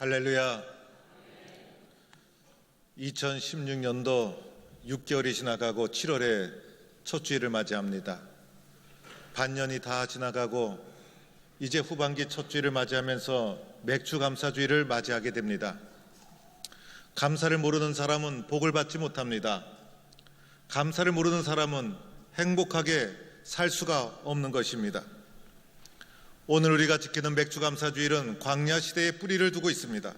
할렐루야. 2016년도 6개월이 지나가고 7월에 첫 주일을 맞이합니다. 반년이 다 지나가고 이제 후반기 첫 주일을 맞이하면서 맥주 감사주일을 맞이하게 됩니다. 감사를 모르는 사람은 복을 받지 못합니다. 감사를 모르는 사람은 행복하게 살 수가 없는 것입니다. 오늘 우리가 지키는 맥주 감사주일은 광야 시대에 뿌리를 두고 있습니다.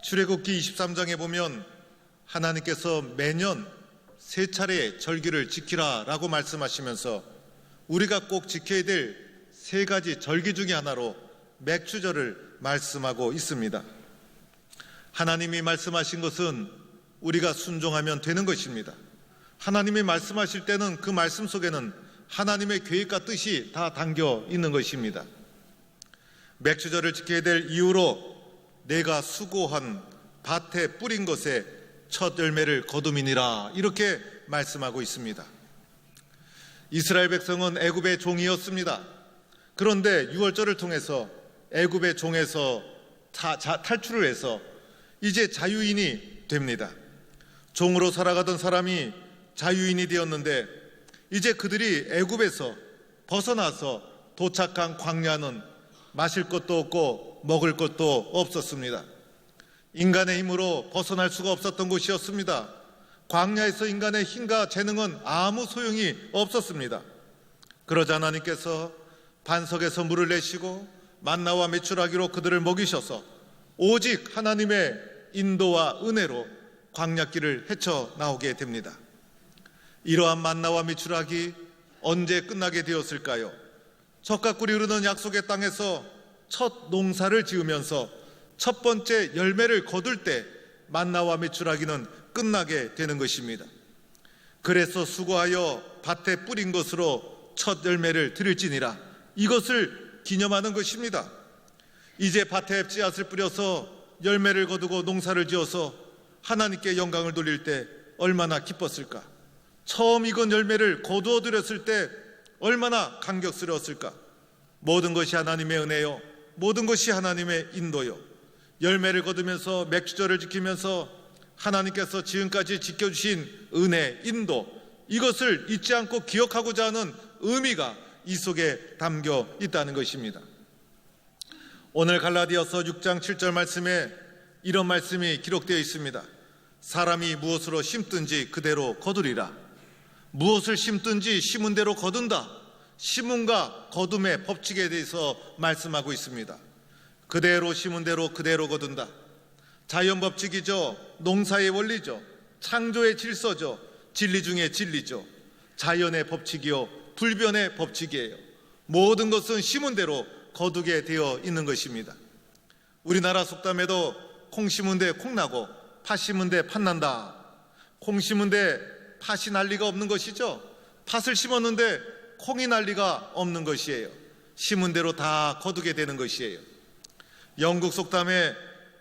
출애굽기 23장에 보면 하나님께서 매년 세 차례의 절기를 지키라라고 말씀하시면서 우리가 꼭 지켜야 될 세 가지 절기 중에 하나로 맥주절을 말씀하고 있습니다. 하나님이 말씀하신 것은 우리가 순종하면 되는 것입니다. 하나님이 말씀하실 때는 그 말씀 속에는 하나님의 계획과 뜻이 다 담겨 있는 것입니다. 맥주절을 지켜야 될 이유로 내가 수고한 밭에 뿌린 것에 첫 열매를 거둠이니라 이렇게 말씀하고 있습니다. 이스라엘 백성은 애굽의 종이었습니다. 그런데 유월절을 통해서 애굽의 종에서 탈출을 해서 이제 자유인이 됩니다. 종으로 살아가던 사람이 자유인이 되었는데 이제 그들이 애굽에서 벗어나서 도착한 광야는 마실 것도 없고 먹을 것도 없었습니다. 인간의 힘으로 벗어날 수가 없었던 곳이었습니다. 광야에서 인간의 힘과 재능은 아무 소용이 없었습니다. 그러자 하나님께서 반석에서 물을 내시고 만나와 메추라기로 그들을 먹이셔서 오직 하나님의 인도와 은혜로 광야길을 헤쳐나오게 됩니다. 이러한 만나와 메추라기 언제 끝나게 되었을까요? 젖과 꿀이 흐르는 약속의 땅에서 첫 농사를 지으면서 첫 번째 열매를 거둘 때 만나와 메추라기는 끝나게 되는 것입니다. 그래서 수고하여 밭에 뿌린 것으로 첫 열매를 드릴지니라 이것을 기념하는 것입니다. 이제 밭에 씨앗을 뿌려서 열매를 거두고 농사를 지어서 하나님께 영광을 돌릴 때 얼마나 기뻤을까? 처음 익은 열매를 거두어 드렸을 때 얼마나 감격스러웠을까? 모든 것이 하나님의 은혜요, 모든 것이 하나님의 인도요. 열매를 거두면서 맥주절을 지키면서 하나님께서 지금까지 지켜주신 은혜, 인도, 이것을 잊지 않고 기억하고자 하는 의미가 이 속에 담겨 있다는 것입니다. 오늘 갈라디아서 6장 7절 말씀에 이런 말씀이 기록되어 있습니다. 사람이 무엇으로 심든지 그대로 거두리라. 무엇을 심든지 심은 대로 거둔다. 심음과 거둠의 법칙에 대해서 말씀하고 있습니다. 그대로 심은 대로 그대로 거둔다. 자연 법칙이죠. 농사의 원리죠. 창조의 질서죠. 진리 중에 진리죠. 자연의 법칙이요, 불변의 법칙이에요. 모든 것은 심은 대로 거두게 되어 있는 것입니다. 우리나라 속담에도 콩 심은 데 콩 나고 팥 심은 데 팥 난다. 콩 심은 데 팥이 날 리가 없는 것이죠. 팥을 심었는데 콩이 날 리가 없는 것이에요. 심은 대로 다 거두게 되는 것이에요. 영국 속담에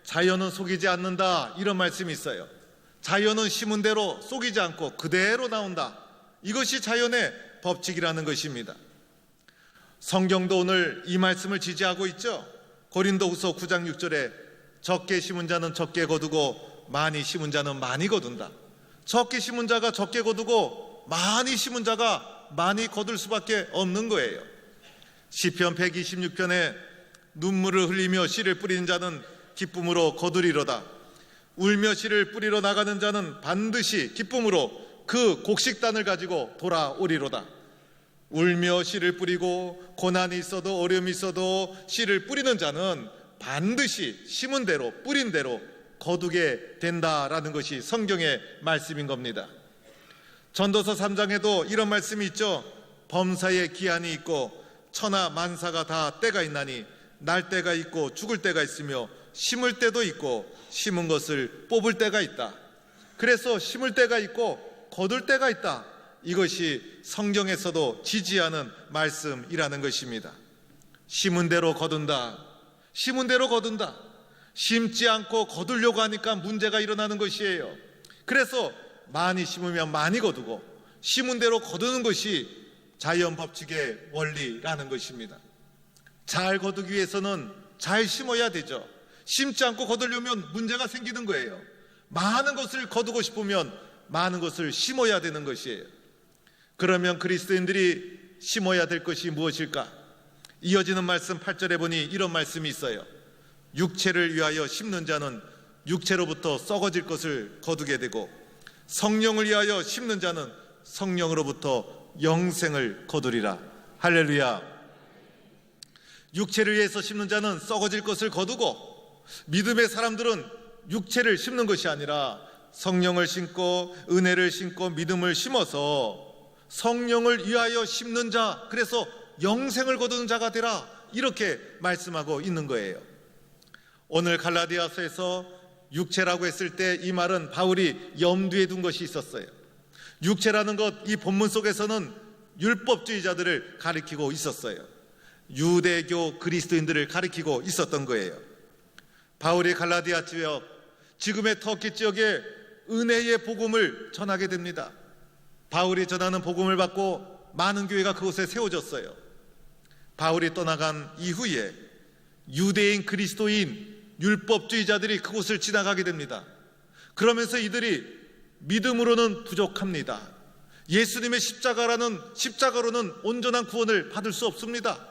자연은 속이지 않는다 이런 말씀이 있어요. 자연은 심은 대로 속이지 않고 그대로 나온다. 이것이 자연의 법칙이라는 것입니다. 성경도 오늘 이 말씀을 지지하고 있죠. 고린도후서 9장 6절에 적게 심은 자는 적게 거두고 많이 심은 자는 많이 거둔다. 적게 심은 자가 적게 거두고 많이 심은 자가 많이 거둘 수밖에 없는 거예요. 시편 126편에 눈물을 흘리며 씨를 뿌리는 자는 기쁨으로 거두리로다. 울며 씨를 뿌리러 나가는 자는 반드시 기쁨으로 그 곡식단을 가지고 돌아오리로다. 울며 씨를 뿌리고 고난이 있어도 어려움이 있어도 씨를 뿌리는 자는 반드시 심은 대로 뿌린 대로 거두게 된다라는 것이 성경의 말씀인 겁니다. 전도서 3장에도 이런 말씀이 있죠. 범사에 기한이 있고 천하 만사가 다 때가 있나니 날 때가 있고 죽을 때가 있으며 심을 때도 있고 심은 것을 뽑을 때가 있다. 그래서 심을 때가 있고 거둘 때가 있다. 이것이 성경에서도 지지하는 말씀이라는 것입니다. 심은 대로 거둔다. 심은 대로 거둔다. 심지 않고 거두려고 하니까 문제가 일어나는 것이에요. 그래서 많이 심으면 많이 거두고 심은 대로 거두는 것이 자연 법칙의 원리라는 것입니다. 잘 거두기 위해서는 잘 심어야 되죠. 심지 않고 거두려면 문제가 생기는 거예요. 많은 것을 거두고 싶으면 많은 것을 심어야 되는 것이에요. 그러면 그리스도인들이 심어야 될 것이 무엇일까? 이어지는 말씀 8절에 보니 이런 말씀이 있어요. 육체를 위하여 심는 자는 육체로부터 썩어질 것을 거두게 되고, 성령을 위하여 심는 자는 성령으로부터 영생을 거두리라. 할렐루야. 육체를 위해서 심는 자는 썩어질 것을 거두고, 믿음의 사람들은 육체를 심는 것이 아니라 성령을 심고 은혜를 심고 믿음을 심어서 성령을 위하여 심는 자, 그래서 영생을 거두는 자가 되라, 이렇게 말씀하고 있는 거예요. 오늘 갈라디아서에서 육체라고 했을 때 이 말은 바울이 염두에 둔 것이 있었어요. 육체라는 것, 이 본문 속에서는 율법주의자들을 가리키고 있었어요. 유대교 그리스도인들을 가리키고 있었던 거예요. 바울이 갈라디아 지역, 지금의 터키 지역에 은혜의 복음을 전하게 됩니다. 바울이 전하는 복음을 받고 많은 교회가 그곳에 세워졌어요. 바울이 떠나간 이후에 유대인 그리스도인 율법주의자들이 그곳을 지나가게 됩니다. 그러면서 이들이 믿음으로는 부족합니다. 예수님의 십자가로는 온전한 구원을 받을 수 없습니다.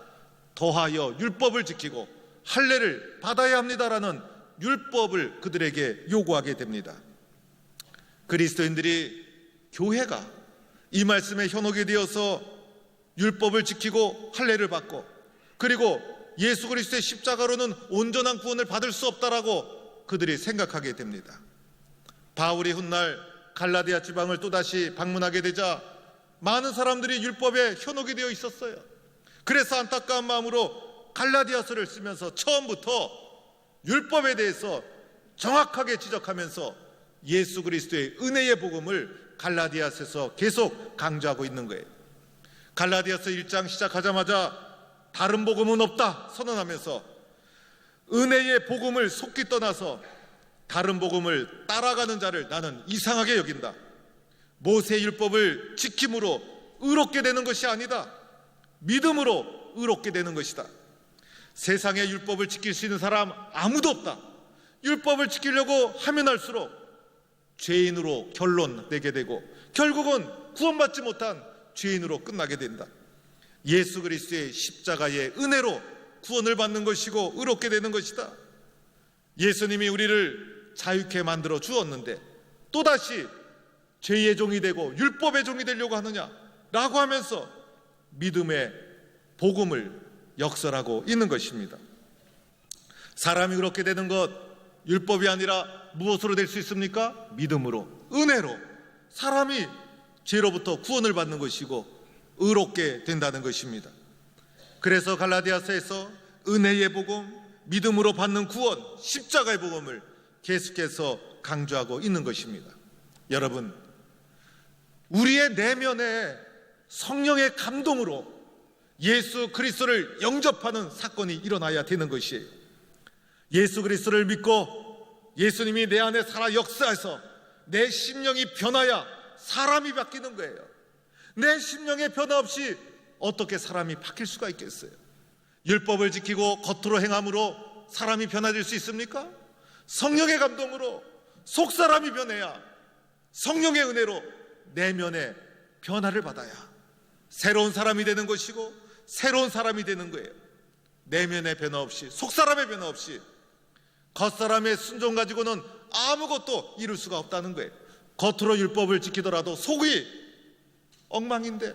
더하여 율법을 지키고 할례를 받아야 합니다라는 율법을 그들에게 요구하게 됩니다. 그리스도인들이, 교회가 이 말씀에 현혹이 되어서 율법을 지키고 할례를 받고, 그리고 예수 그리스도의 십자가로는 온전한 구원을 받을 수 없다라고 그들이 생각하게 됩니다. 바울이 훗날 갈라디아 지방을 또다시 방문하게 되자 많은 사람들이 율법에 현혹이 되어 있었어요. 그래서 안타까운 마음으로 갈라디아서를 쓰면서 처음부터 율법에 대해서 정확하게 지적하면서 예수 그리스도의 은혜의 복음을 갈라디아서에서 계속 강조하고 있는 거예요. 갈라디아서 1장 시작하자마자 다른 복음은 없다 선언하면서 은혜의 복음을 속기 떠나서 다른 복음을 따라가는 자를 나는 이상하게 여긴다. 모세의 율법을 지킴으로 의롭게 되는 것이 아니다. 믿음으로 의롭게 되는 것이다. 세상의 율법을 지킬 수 있는 사람 아무도 없다. 율법을 지키려고 하면 할수록 죄인으로 결론 내게 되고 결국은 구원받지 못한 죄인으로 끝나게 된다. 예수 그리스도의 십자가의 은혜로 구원을 받는 것이고 의롭게 되는 것이다. 예수님이 우리를 자유케 만들어 주었는데 또다시 죄의 종이 되고 율법의 종이 되려고 하느냐라고 하면서 믿음의 복음을 역설하고 있는 것입니다. 사람이 그렇게 되는 것, 율법이 아니라 무엇으로 될 수 있습니까? 믿음으로, 은혜로 사람이 죄로부터 구원을 받는 것이고 의롭게 된다는 것입니다. 그래서 갈라디아서에서 은혜의 복음, 믿음으로 받는 구원, 십자가의 복음을 계속해서 강조하고 있는 것입니다. 여러분, 우리의 내면에 성령의 감동으로 예수 그리스도를 영접하는 사건이 일어나야 되는 것이에요. 예수 그리스도를 믿고 예수님이 내 안에 살아 역사해서 내 심령이 변하여 사람이 바뀌는 거예요. 내 심령의 변화 없이 어떻게 사람이 바뀔 수가 있겠어요? 율법을 지키고 겉으로 행함으로 사람이 변화될 수 있습니까? 성령의 감동으로 속사람이 변해야, 성령의 은혜로 내면의 변화를 받아야 새로운 사람이 되는 것이고 새로운 사람이 되는 거예요. 내면의 변화 없이, 속사람의 변화 없이 겉사람의 순종 가지고는 아무것도 이룰 수가 없다는 거예요. 겉으로 율법을 지키더라도 속이 엉망인데,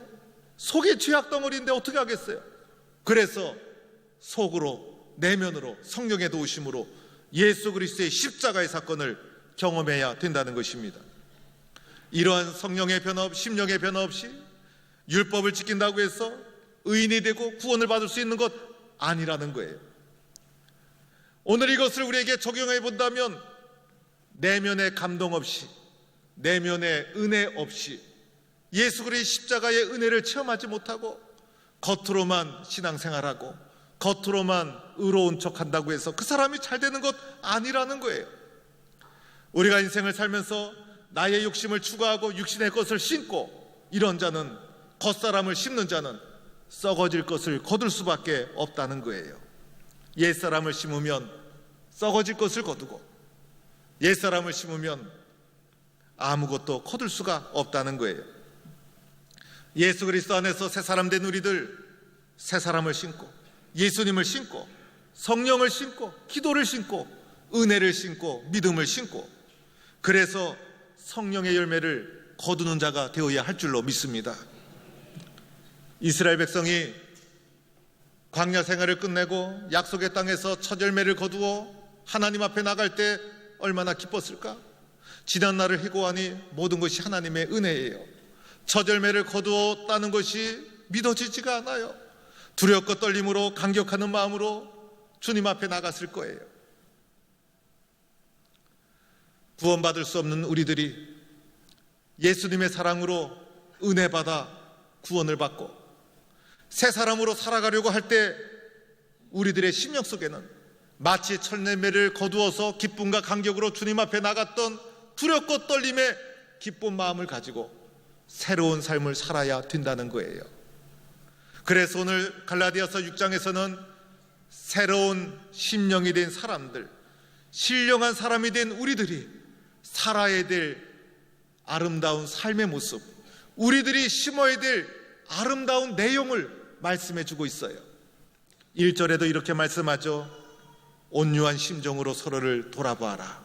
속이 죄악덩어리인데 어떻게 하겠어요? 그래서 속으로, 내면으로 성령의 도우심으로 예수 그리스도의 십자가의 사건을 경험해야 된다는 것입니다. 이러한 성령의 변화 없이, 심령의 변화 없이 율법을 지킨다고 해서 의인이 되고 구원을 받을 수 있는 것 아니라는 거예요. 오늘 이것을 우리에게 적용해 본다면 내면의 감동 없이, 내면의 은혜 없이 예수 그리스도의 십자가의 은혜를 체험하지 못하고 겉으로만 신앙생활하고 겉으로만 의로운 척한다고 해서 그 사람이 잘 되는 것 아니라는 거예요. 우리가 인생을 살면서 나의 욕심을 추구하고 육신의 것을 심고 이런 자는, 겉사람을 심는 자는 썩어질 것을 거둘 수밖에 없다는 거예요. 옛사람을 심으면 썩어질 것을 거두고 옛사람을 심으면 아무것도 거둘 수가 없다는 거예요. 예수 그리스도 안에서 새 사람 된 우리들, 새 사람을 신고 예수님을 신고 성령을 신고 기도를 신고 은혜를 신고 믿음을 신고, 그래서 성령의 열매를 거두는 자가 되어야 할 줄로 믿습니다. 이스라엘 백성이 광야 생활을 끝내고 약속의 땅에서 첫 열매를 거두어 하나님 앞에 나갈 때 얼마나 기뻤을까? 지난 날을 해고하니 모든 것이 하나님의 은혜예요. 첫 열매를 거두었다는 것이 믿어지지가 않아요. 두렵고 떨림으로 감격하는 마음으로 주님 앞에 나갔을 거예요. 구원받을 수 없는 우리들이 예수님의 사랑으로 은혜 받아 구원을 받고 새 사람으로 살아가려고 할 때 우리들의 심령 속에는 마치 첫 열매를 거두어서 기쁨과 감격으로 주님 앞에 나갔던 두렵고 떨림의 기쁜 마음을 가지고 새로운 삶을 살아야 된다는 거예요. 그래서 오늘 갈라디아서 6장에서는 새로운 심령이 된 사람들, 신령한 사람이 된 우리들이 살아야 될 아름다운 삶의 모습, 우리들이 심어야 될 아름다운 내용을 말씀해 주고 있어요. 1절에도 이렇게 말씀하죠. 온유한 심정으로 서로를 돌아보아라.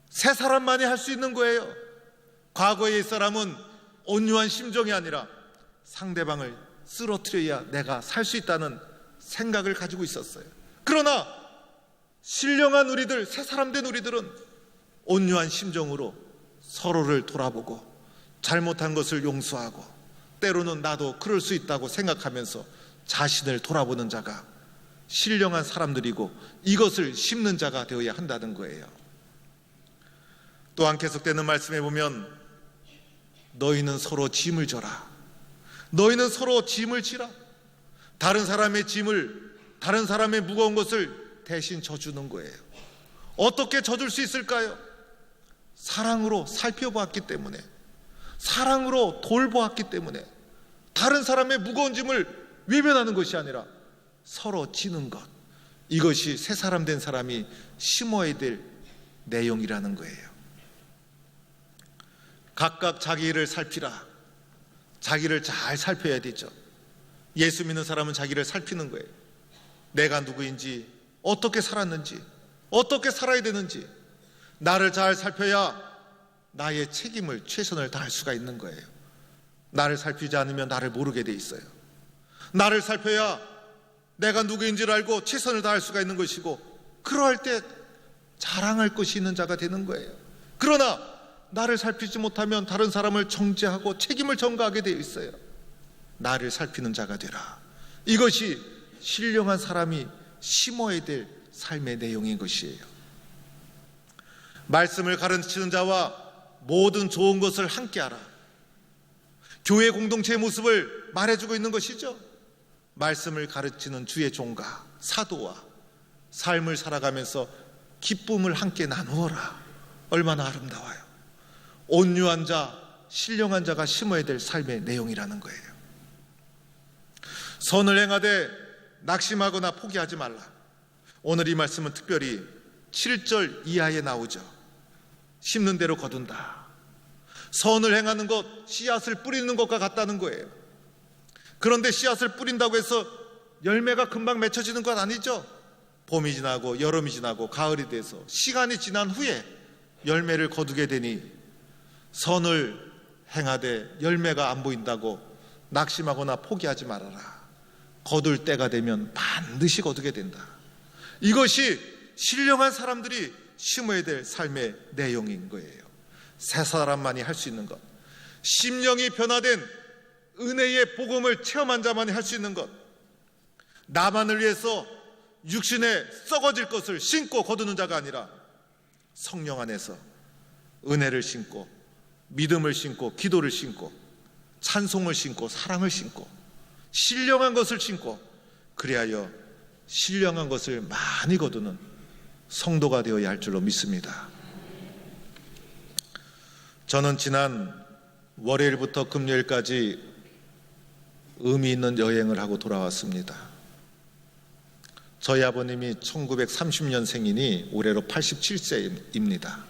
새 사람만이 할 수 있는 거예요. 과거의 옛사람은 온유한 심정이 아니라 상대방을 쓰러뜨려야 내가 살 수 있다는 생각을 가지고 있었어요. 그러나 신령한 우리들, 새 사람 된 우리들은 온유한 심정으로 서로를 돌아보고 잘못한 것을 용서하고 때로는 나도 그럴 수 있다고 생각하면서 자신을 돌아보는 자가 신령한 사람들이고 이것을 심는 자가 되어야 한다는 거예요. 또한 계속되는 말씀에 보면 너희는 서로 짐을 져라. 너희는 서로 짐을 지라. 다른 사람의 짐을, 다른 사람의 무거운 것을 대신 져주는 거예요. 어떻게 져줄 수 있을까요? 사랑으로 살펴보았기 때문에, 사랑으로 돌보았기 때문에, 다른 사람의 무거운 짐을 외면하는 것이 아니라 서로 지는 것, 이것이 새 사람 된 사람이 심어야 될 내용이라는 거예요. 각각 자기 일을 살피라. 자기를 잘 살펴야 되죠. 예수 믿는 사람은 자기를 살피는 거예요. 내가 누구인지, 어떻게 살았는지, 어떻게 살아야 되는지 나를 잘 살펴야 나의 책임을 최선을 다할 수가 있는 거예요. 나를 살피지 않으면 나를 모르게 돼 있어요. 나를 살펴야 내가 누구인지를 알고 최선을 다할 수가 있는 것이고, 그러할 때 자랑할 것이 있는 자가 되는 거예요. 그러나 나를 살피지 못하면 다른 사람을 정죄하고 책임을 전가하게 되어 있어요. 나를 살피는 자가 되라. 이것이 신령한 사람이 심어야 될 삶의 내용인 것이에요. 말씀을 가르치는 자와 모든 좋은 것을 함께하라. 교회 공동체의 모습을 말해주고 있는 것이죠. 말씀을 가르치는 주의 종과 사도와 삶을 살아가면서 기쁨을 함께 나누어라. 얼마나 아름다워요. 온유한 자, 신령한 자가 심어야 될 삶의 내용이라는 거예요. 선을 행하되 낙심하거나 포기하지 말라. 오늘 이 말씀은 특별히 7절 이하에 나오죠. 심는 대로 거둔다. 선을 행하는 것, 씨앗을 뿌리는 것과 같다는 거예요. 그런데 씨앗을 뿌린다고 해서 열매가 금방 맺혀지는 건 아니죠. 봄이 지나고 여름이 지나고 가을이 돼서 시간이 지난 후에 열매를 거두게 되니, 선을 행하되 열매가 안 보인다고 낙심하거나 포기하지 말아라. 거둘 때가 되면 반드시 거두게 된다. 이것이 신령한 사람들이 심어야 될 삶의 내용인 거예요. 새 사람만이 할 수 있는 것, 심령이 변화된 은혜의 복음을 체험한 자만이 할 수 있는 것, 나만을 위해서 육신에 썩어질 것을 신고 거두는 자가 아니라 성령 안에서 은혜를 신고 믿음을 신고 기도를 신고 찬송을 신고 사랑을 신고 신령한 것을 신고, 그리하여 신령한 것을 많이 거두는 성도가 되어야 할 줄로 믿습니다. 저는 지난 월요일부터 금요일까지 의미 있는 여행을 하고 돌아왔습니다. 저희 아버님이 1930년생이니 올해로 87세입니다.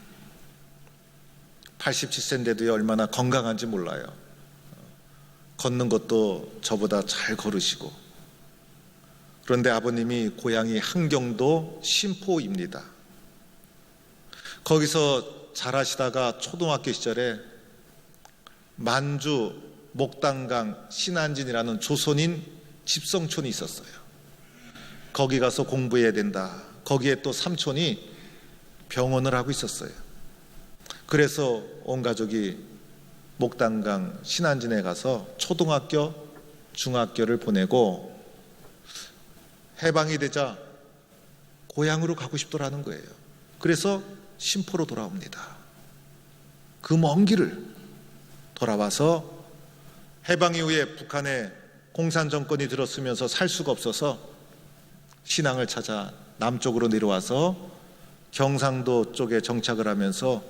87세인데도 얼마나 건강한지 몰라요. 걷는 것도 저보다 잘 걸으시고. 그런데 아버님이 고향이 함경도 신포입니다. 거기서 자라시다가 초등학교 시절에 만주 목단강 신안진이라는 조선인 집성촌이 있었어요. 거기 가서 공부해야 된다. 거기에 또 삼촌이 병원을 하고 있었어요. 그래서 온 가족이 목단강 신안진에 가서 초등학교, 중학교를 보내고 해방이 되자 고향으로 가고 싶더라는 거예요. 그래서 신포로 돌아옵니다. 그 먼 길을 돌아와서 해방 이후에 북한에 공산 정권이 들었으면서 살 수가 없어서 신앙을 찾아 남쪽으로 내려와서 경상도 쪽에 정착을 하면서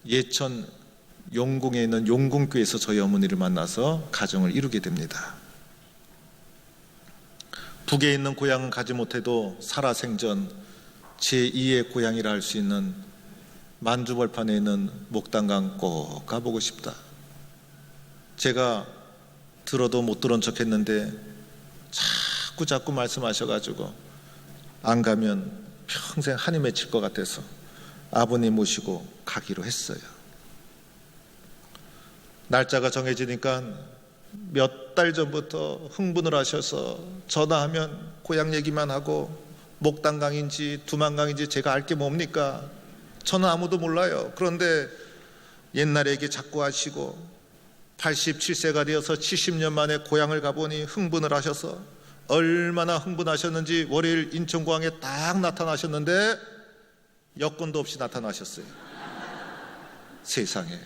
예천 용궁에 있는 용궁교에서 저희 어머니를 만나서 가정을 이루게 됩니다. 북에 있는 고향은 가지 못해도 살아생전 제2의 고향이라 할 수 있는 만주벌판에 있는 목단강 꼭 가보고 싶다. 제가 들어도 못 들은 척 했는데 자꾸 말씀하셔가지고 안 가면 평생 한이 맺힐 것 같아서 아버님 모시고 가기로 했어요. 날짜가 정해지니까 몇 달 전부터 흥분을 하셔서 전화하면 고향 얘기만 하고 목단강인지 두만강인지 제가 알 게 뭡니까? 저는 아무도 몰라요. 그런데 옛날 얘기 자꾸 하시고 87세가 되어서 70년 만에 고향을 가보니 흥분을 하셔서 얼마나 흥분하셨는지 월요일 인천공항에 딱 나타나셨는데 여권도 없이 나타나셨어요. 세상에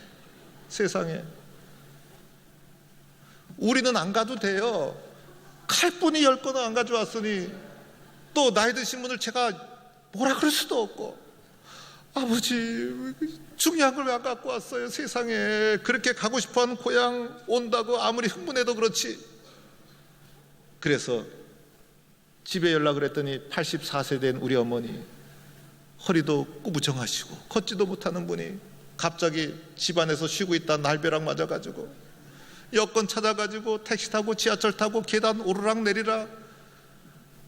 우리는 안 가도 돼요. 칼뿐이 10건은 안 가져왔으니 또 나이 드신 분을 제가 뭐라 그럴 수도 없고 아버지 중요한 걸 왜 안 갖고 왔어요. 세상에 그렇게 가고 싶어하는 고향 온다고 아무리 흥분해도 그렇지. 그래서 집에 연락을 했더니 84세 된 우리 어머니 허리도 꾸부정하시고 걷지도 못하는 분이 갑자기 집안에서 쉬고 있다 날벼락 맞아가지고 여권 찾아가지고 택시 타고 지하철 타고 계단 오르락 내리락.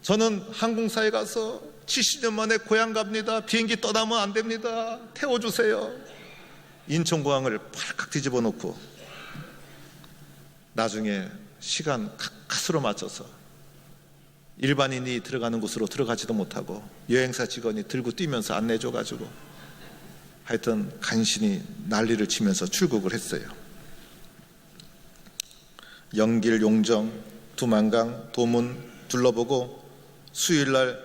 저는 항공사에 가서 70년 만에 고향 갑니다. 비행기 떠나면 안 됩니다. 태워주세요. 인천공항을 팔칵 뒤집어 놓고 나중에 시간 가스로 맞춰서 일반인이 들어가는 곳으로 들어가지도 못하고 여행사 직원이 들고 뛰면서 안내줘가지고 하여튼 간신히 난리를 치면서 출국을 했어요. 영길, 용정, 두만강, 도문 둘러보고 수요일날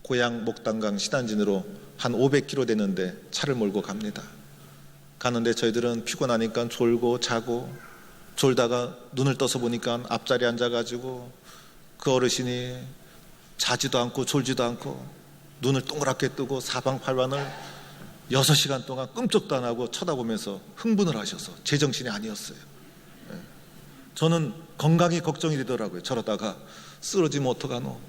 고향 목단강 신안진으로 한 500km 되는데 차를 몰고 갑니다. 가는데 저희들은 피곤하니까 졸고 자고 졸다가 눈을 떠서 보니까 앞자리에 앉아가지고 그 어르신이 자지도 않고 졸지도 않고 눈을 동그랗게 뜨고 사방팔방을 6시간 동안 끔찍도 안 하고 쳐다보면서 흥분을 하셔서 제정신이 아니었어요. 저는 건강이 걱정이 되더라고요. 저러다가 쓰러지면 어떡하노.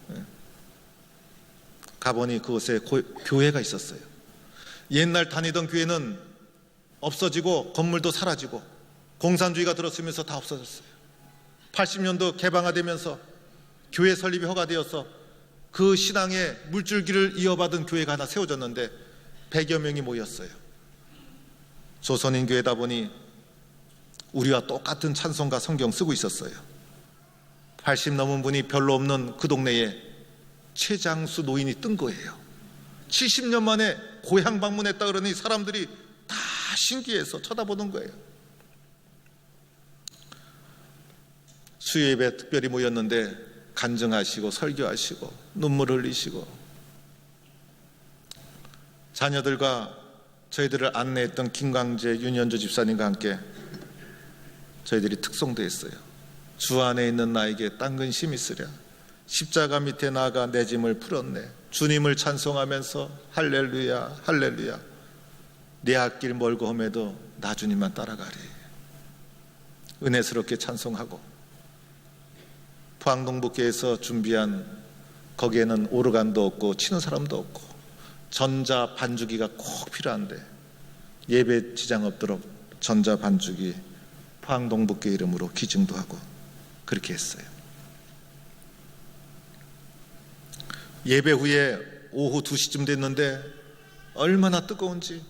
가보니 그곳에 교회가 있었어요. 옛날 다니던 교회는 없어지고 건물도 사라지고 공산주의가 들어서면서 다 없어졌어요. 80년도 개방화되면서 교회 설립이 허가되어서 그 신앙의 물줄기를 이어받은 교회가 하나 세워졌는데 100여 명이 모였어요. 조선인 교회다 보니 우리와 똑같은 찬송가 성경 쓰고 있었어요. 80 넘은 분이 별로 없는 그 동네에 최장수 노인이 뜬 거예요. 70년 만에 고향 방문했다 그러니 사람들이 다 신기해서 쳐다보는 거예요. 수요예배 특별히 모였는데 간증하시고 설교하시고 눈물 흘리시고 자녀들과 저희들을 안내했던 김광재 윤현주 집사님과 함께 저희들이 특송도 했어요. 주 안에 있는 나에게 딴 근심 있으랴. 십자가 밑에 나아가 내 짐을 풀었네. 주님을 찬송하면서 할렐루야 할렐루야. 내 앞길 멀고 험해도 나 주님만 따라가리. 은혜스럽게 찬송하고 포항동북교에서 준비한 거기에는 오르간도 없고 치는 사람도 없고 전자 반주기가 꼭 필요한데 예배 지장 없도록 전자 반주기 포항동북교 이름으로 기증도 하고 그렇게 했어요. 예배 후에 오후 2시쯤 됐는데 얼마나 뜨거운지,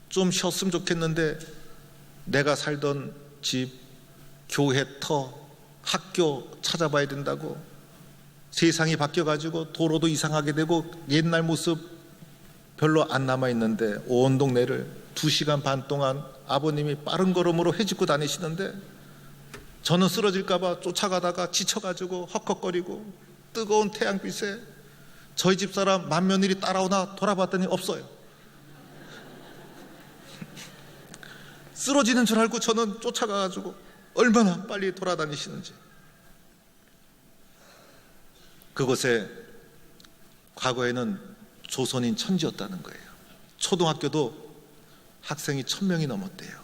좀 쉬었으면 좋겠는데 내가 살던 집, 교회 터, 학교 찾아봐야 된다고, 세상이 바뀌어가지고 도로도 이상하게 되고 옛날 모습 별로 안 남아있는데 온 동네를 2시간 반 동안 아버님이 빠른 걸음으로 헤집고 다니시는데 저는 쓰러질까봐 쫓아가다가 지쳐가지고 헉헉거리고 뜨거운 태양빛에 저희 집 사람 맏며느리 따라오나 돌아봤더니 없어요. 쓰러지는 줄 알고 저는 쫓아가가지고 얼마나 빨리 돌아다니시는지. 그곳에 과거에는 조선인 천지였다는 거예요. 초등학교도 학생이 1000명이 넘었대요.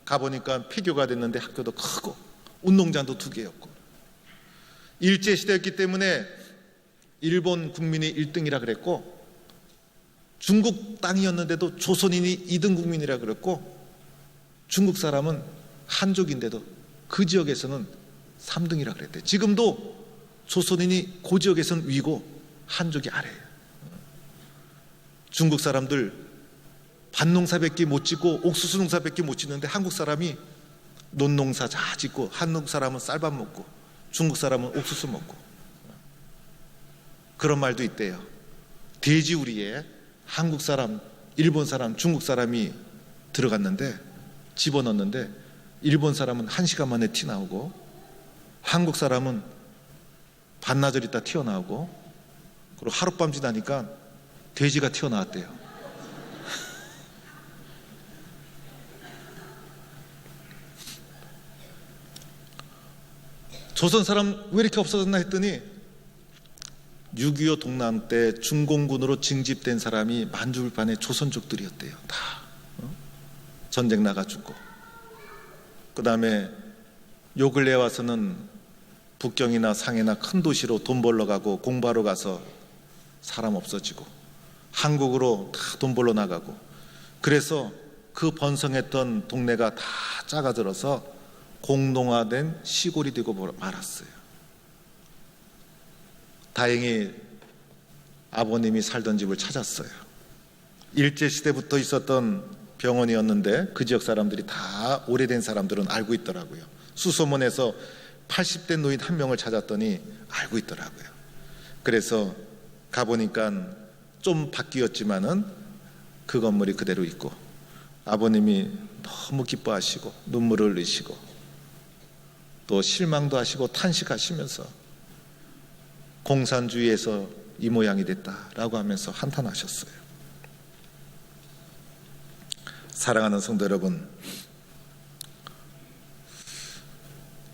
가보니까 폐교가 됐는데 학교도 크고 운동장도 2개였고, 일제시대였기 때문에 일본 국민이 1등이라 그랬고 중국 땅이었는데도 조선인이 2등 국민이라 그랬고 중국 사람은 한족인데도 그 지역에서는 3등이라 그랬대요. 지금도 조선인이 그 지역에서는 위고 한족이 아래예요. 중국 사람들 밭농사밖에 못 짓고 옥수수 농사밖에 못 짓는데 한국 사람이 논농사 다 짓고, 한국 사람은 쌀밥 먹고 중국 사람은 옥수수 먹고. 그런 말도 있대요. 돼지우리에 한국 사람, 일본 사람, 중국 사람이 들어갔는데 집어넣었는데 일본 사람은 1시간 만에 티 나오고 한국 사람은 반나절 있다 튀어나오고, 그리고 하룻밤 지나니까 돼지가 튀어나왔대요. 조선 사람 왜 이렇게 없어졌나 했더니 6.25 동남 때 중공군으로 징집된 사람이 만주불판의 조선족들이었대요. 다 전쟁 나가 죽고, 그 다음에 요 근래에 와서는 북경이나 상해나 큰 도시로 돈 벌러 가고 공부하러 가서 사람 없어지고 한국으로 다 돈 벌러 나가고, 그래서 그 번성했던 동네가 다 작아들어서 공동화된 시골이 되고 말았어요. 다행히 아버님이 살던 집을 찾았어요. 일제시대부터 있었던 병원이었는데 그 지역 사람들이 다, 오래된 사람들은 알고 있더라고요. 수소문에서 80대 노인 1명을 찾았더니 알고 있더라고요. 그래서 가보니까 좀 바뀌었지만은 그 건물이 그대로 있고, 아버님이 너무 기뻐하시고 눈물을 흘리시고 또 실망도 하시고 탄식하시면서 공산주의에서 이 모양이 됐다라고 하면서 한탄하셨어요. 사랑하는 성도 여러분,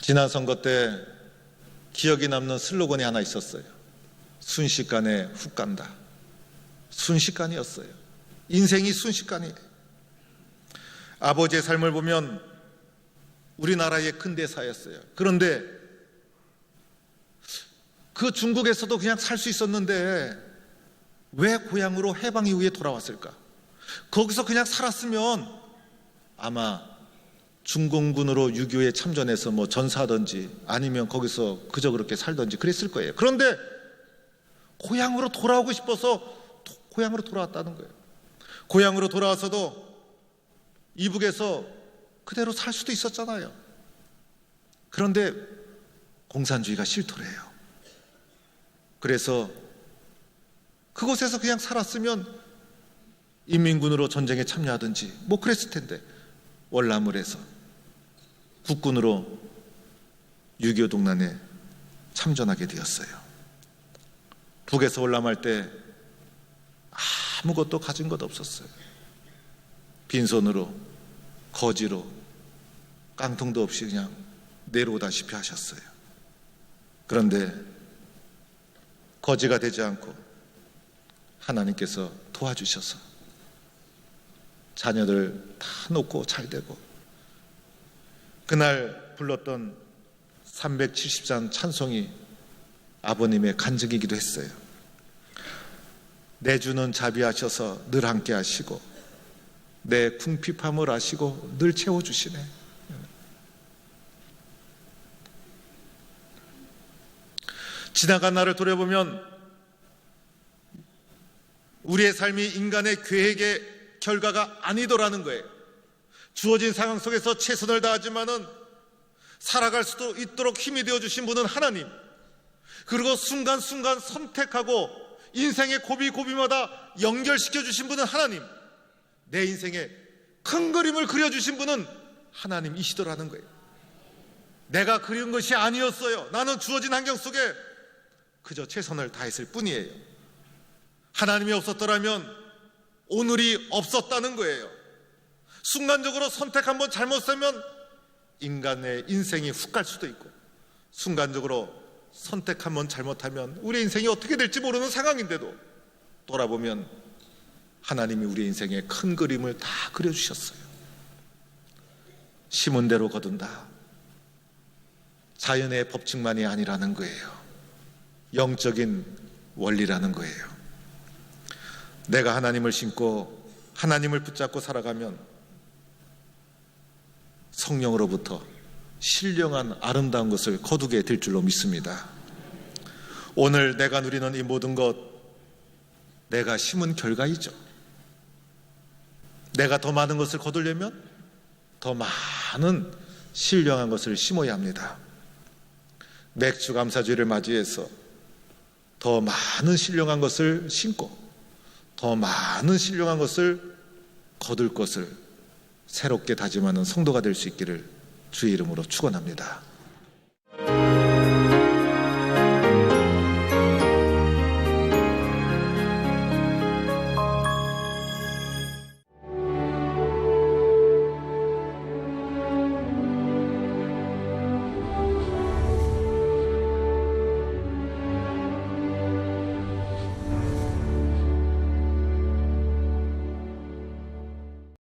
지난 선거 때 기억이 남는 슬로건이 하나 있었어요. 순식간에 훅 간다. 순식간이었어요. 인생이 순식간이에요. 아버지의 삶을 보면 우리나라의 근대사였어요. 그런데 그 중국에서도 그냥 살 수 있었는데 왜 고향으로 해방 이후에 돌아왔을까? 거기서 그냥 살았으면 아마 중공군으로 6.25에 참전해서 뭐 전사하든지 아니면 거기서 그저 그렇게 살든지 그랬을 거예요. 그런데 고향으로 돌아오고 싶어서 고향으로 돌아왔다는 거예요. 고향으로 돌아와서도 이북에서 그대로 살 수도 있었잖아요. 그런데 공산주의가 실토래요. 그래서 그곳에서 그냥 살았으면 인민군으로 전쟁에 참여하든지 뭐 그랬을 텐데 월남을해서 국군으로 6.25 동란에 참전하게 되었어요. 북에서 월남할 때 아무것도 가진 것 없었어요. 빈손으로, 거지로, 깡통도 없이 그냥 내려오다시피 하셨어요. 그런데 거지가 되지 않고 하나님께서 도와주셔서 자녀들 다 놓고 잘 되고, 그날 불렀던 370장 찬송이 아버님의 간증이기도 했어요. 내 주는 자비하셔서 늘 함께 하시고 내 궁핍함을 아시고 늘 채워주시네. 지나간 날을 돌아보면 우리의 삶이 인간의 계획의 결과가 아니더라는 거예요. 주어진 상황 속에서 최선을 다하지만은 살아갈 수도 있도록 힘이 되어주신 분은 하나님, 그리고 순간순간 선택하고 인생의 고비고비마다 연결시켜 주신 분은 하나님, 내 인생에 큰 그림을 그려주신 분은 하나님이시더라는 거예요. 내가 그린 것이 아니었어요. 나는 주어진 환경 속에 그저 최선을 다했을 뿐이에요. 하나님이 없었더라면 오늘이 없었다는 거예요. 순간적으로 선택 한번 잘못하면 인간의 인생이 훅 갈 수도 있고, 순간적으로 선택 한번 잘못하면 우리 인생이 어떻게 될지 모르는 상황인데도 돌아보면 하나님이 우리 인생의 큰 그림을 다 그려주셨어요. 심은 대로 거둔다. 자연의 법칙만이 아니라는 거예요. 영적인 원리라는 거예요. 내가 하나님을 신고 하나님을 붙잡고 살아가면 성령으로부터 신령한 아름다운 것을 거두게 될 줄로 믿습니다. 오늘 내가 누리는 이 모든 것, 내가 심은 결과이죠. 내가 더 많은 것을 거두려면 더 많은 신령한 것을 심어야 합니다. 맥주 감사주의를 맞이해서 더 많은 신령한 것을 심고 더 많은 신령한 것을 거둘 것을 새롭게 다짐하는 성도가 될 수 있기를 주의 이름으로 축원합니다.